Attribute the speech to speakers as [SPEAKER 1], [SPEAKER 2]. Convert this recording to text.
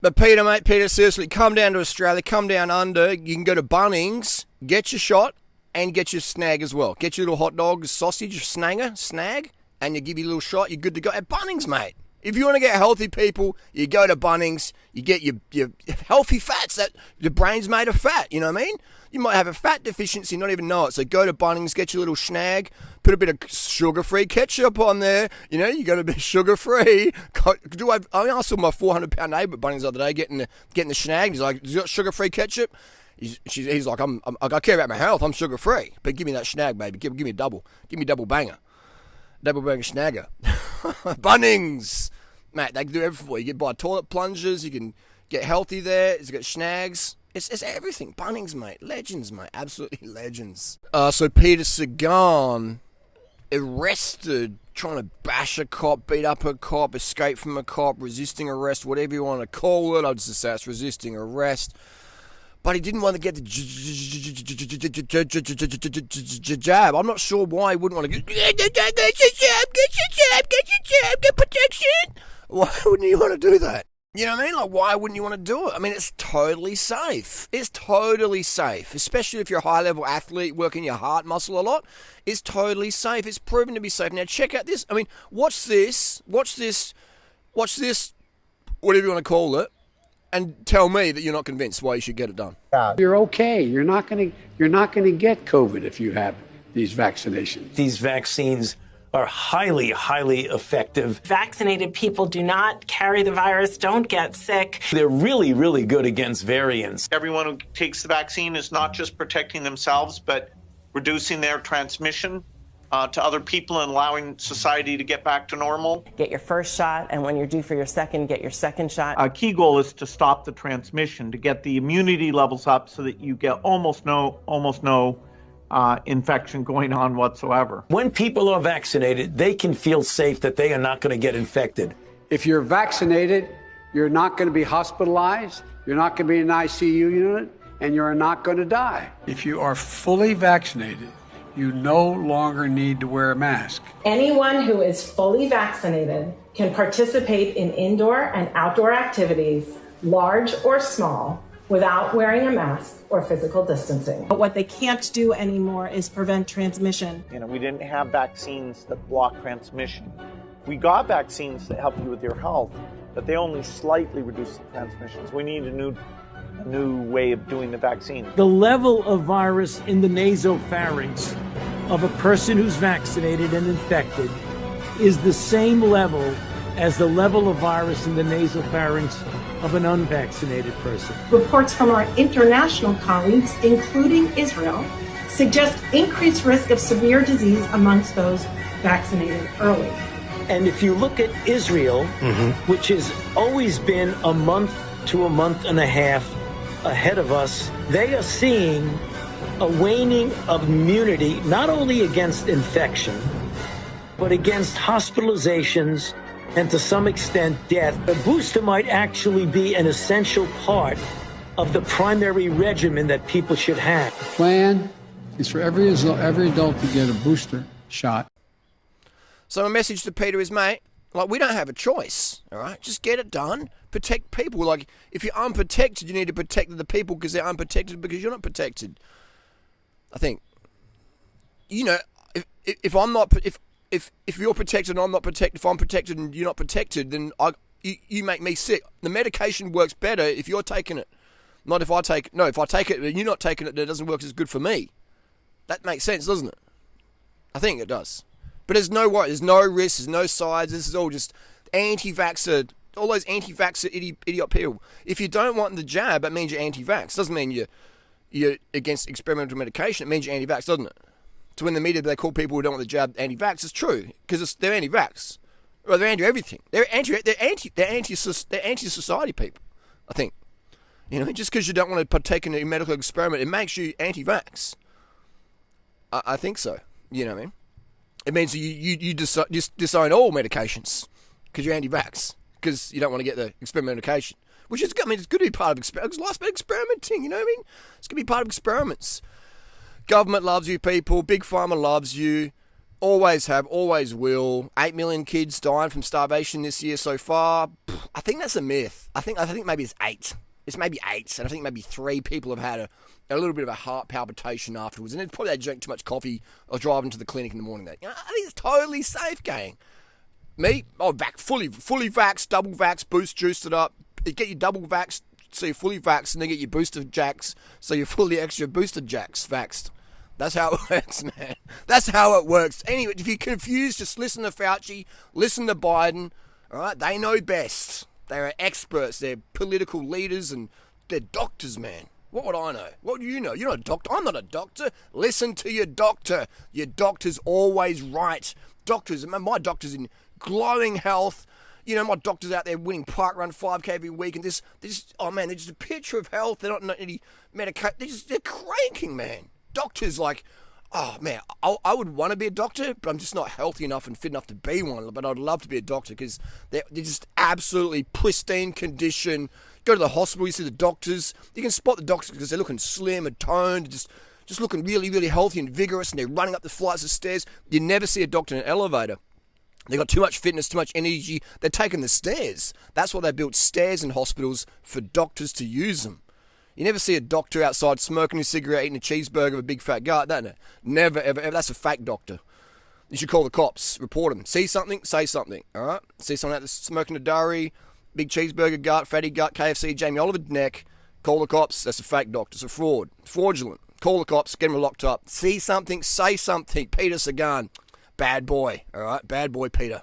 [SPEAKER 1] But Peter, seriously, come down to Australia, come down under. You can go to Bunnings, get your shot, and get your snag as well. Get your little hot dog, sausage, snag, and you give you a little shot. You're good to go at Bunnings, mate. If you want to get healthy, people, you go to Bunnings. You get your healthy fats. That your brain's made of fat. You know what I mean? You might have a fat deficiency, not even know it. So go to Bunnings, get your little snag, put a bit of sugar-free ketchup on there. You know, you got to be sugar-free. I saw my 400-pound neighbour at Bunnings the other day getting the snag. He's like, "You got sugar-free ketchup?" He's like, I care about my health. I'm sugar-free, but give me that snag, baby. Give me a double. Give me a double banger. Double banger snagger. Bunnings. Mate, they can do everything for you. You can buy toilet plungers. You can get healthy there. It's got snags. It's everything. Bunnings, mate. Legends, mate. Absolutely legends. So Peter Sagan arrested, trying to bash a cop, beat up a cop, escape from a cop, resisting arrest, whatever you want to call it. I'd just say it's resisting arrest. But he didn't want to get the jab. I'm not sure why he wouldn't want to get your jab, get protection. Why wouldn't you want to do that? You know what I mean? Like, why wouldn't you want to do it? I mean, it's totally safe. It's totally safe, especially if you're a high-level athlete working your heart muscle a lot. It's totally safe. It's proven to be safe. Now, check out this. I mean, watch this, whatever you want to call it, and tell me that you're not convinced why you should get it done.
[SPEAKER 2] You're okay. You're not going to get COVID if you have these vaccinations.
[SPEAKER 3] These vaccines are highly, highly effective.
[SPEAKER 4] Vaccinated people do not carry the virus, don't get sick.
[SPEAKER 3] They're really, really good against variants.
[SPEAKER 5] Everyone who takes the vaccine is not just protecting themselves, but reducing their transmission to other people and allowing society to get back to normal.
[SPEAKER 4] Get your first shot, and when you're due for your second, get your second shot.
[SPEAKER 5] A key goal is to stop the transmission, to get the immunity levels up so that you get almost no infection going on whatsoever.
[SPEAKER 3] When people are vaccinated, they can feel safe that they are not going to get infected.
[SPEAKER 2] If you're vaccinated, you're not going to be hospitalized, you're not going to be in an ICU unit, and you're not going to die. If you are fully vaccinated, you no longer need to wear a mask.
[SPEAKER 4] Anyone who is fully vaccinated can participate in indoor and outdoor activities, large or small, without wearing a mask or physical distancing.
[SPEAKER 6] But what they can't do anymore is prevent transmission.
[SPEAKER 5] You know, we didn't have vaccines that block transmission. We got vaccines that help you with your health, but they only slightly reduce the transmission. So we need a new way of doing the vaccine.
[SPEAKER 7] The level of virus in the nasopharynx of a person who's vaccinated and infected is the same level as the level of virus in the nasopharynx of an unvaccinated person.
[SPEAKER 6] Reports from our international colleagues, including Israel, suggest increased risk of severe disease amongst those vaccinated early.
[SPEAKER 7] And if you look at Israel, which has always been a month to a month and a half ahead of us, they are seeing a waning of immunity, not only against infection, but against hospitalizations and to some extent death. A booster might actually be an essential part of the primary regimen that people should have.
[SPEAKER 2] The plan is for every adult to get a booster shot.
[SPEAKER 1] So my message to Peter is, mate, like, we don't have a choice, all right? Just get it done. Protect people. Like, if you're unprotected, you need to protect the people because they're unprotected because you're not protected. I think, you know, if you're protected and I'm not protected, if I'm protected and you're not protected, then you make me sick. The medication works better if you're taking it, not if I take it. No, if I take it and you're not taking it, it doesn't work as good for me. That makes sense, doesn't it? I think it does. But there's no worry, there's no risk, there's no sides. This is all just anti-vaxxer, all those anti-vaxxer idiot people. If you don't want the jab, that means you're anti-vax. Doesn't mean you're against experimental medication. It means you're anti-vax, doesn't it? So when the media, they call people who don't want the jab anti-vax, it's true because they're anti-vax. Well, they're anti-everything. They're anti-society people. I think, you know, just because you don't want to partake in a medical experiment, it makes you anti-vax. I think so. You know what I mean? It means you disown all medications because you're anti-vax because you don't want to get the experimental medication. Which is good. I mean, it's good to be part of experiments. Life's about experimenting. You know what I mean? It's going to be part of experiments. Government loves you, people. Big Pharma loves you. Always have, always will. 8 million kids dying from starvation this year so far. I think that's a myth. I think maybe it's 8. It's maybe 8, and I think maybe 3 people have had a little bit of a heart palpitation afterwards, and it's probably they drank too much coffee or driving to the clinic in the morning. I think it's totally safe, gang. Me, fully vaxxed, double vaxxed, boost juiced it up. You get your double vaxxed, so you're fully vaxxed, and then get your booster jacks, so you're fully extra booster jacks vaxxed. That's how it works, man. That's how it works. Anyway, if you're confused, just listen to Fauci, listen to Biden. All right, they know best. They are experts. They're political leaders and they're doctors, man. What would I know? What do you know? You're not a doctor. I'm not a doctor. Listen to your doctor. Your doctor's always right. Doctors, my doctor's in glowing health. You know, my doctor's out there winning parkrun 5K every week, and they're just a picture of health. They're not any medication. They're cranking, man. Doctors, like, oh man, I would want to be a doctor, but I'm just not healthy enough and fit enough to be one. But I'd love to be a doctor because they're just absolutely pristine condition. Go to the hospital, you see the doctors. You can spot the doctors because they're looking slim and toned, just looking really, really healthy and vigorous, and they're running up the flights of stairs. You never see a doctor in an elevator. They've got too much fitness, too much energy. They're taking the stairs. That's why they built stairs in hospitals for doctors to use them. You never see a doctor outside smoking a cigarette, eating a cheeseburger with a big fat gut, don't you? Never, ever, ever. That's a fake doctor. You should call the cops, report them. See something, say something, all right? See someone out there smoking a durry, big cheeseburger gut, fatty gut, KFC, Jamie Oliver neck, call the cops. That's a fake doctor. It's a fraud. Fraudulent. Call the cops, get them locked up. See something, say something. Peter Sagan, bad boy, all right? Bad boy Peter.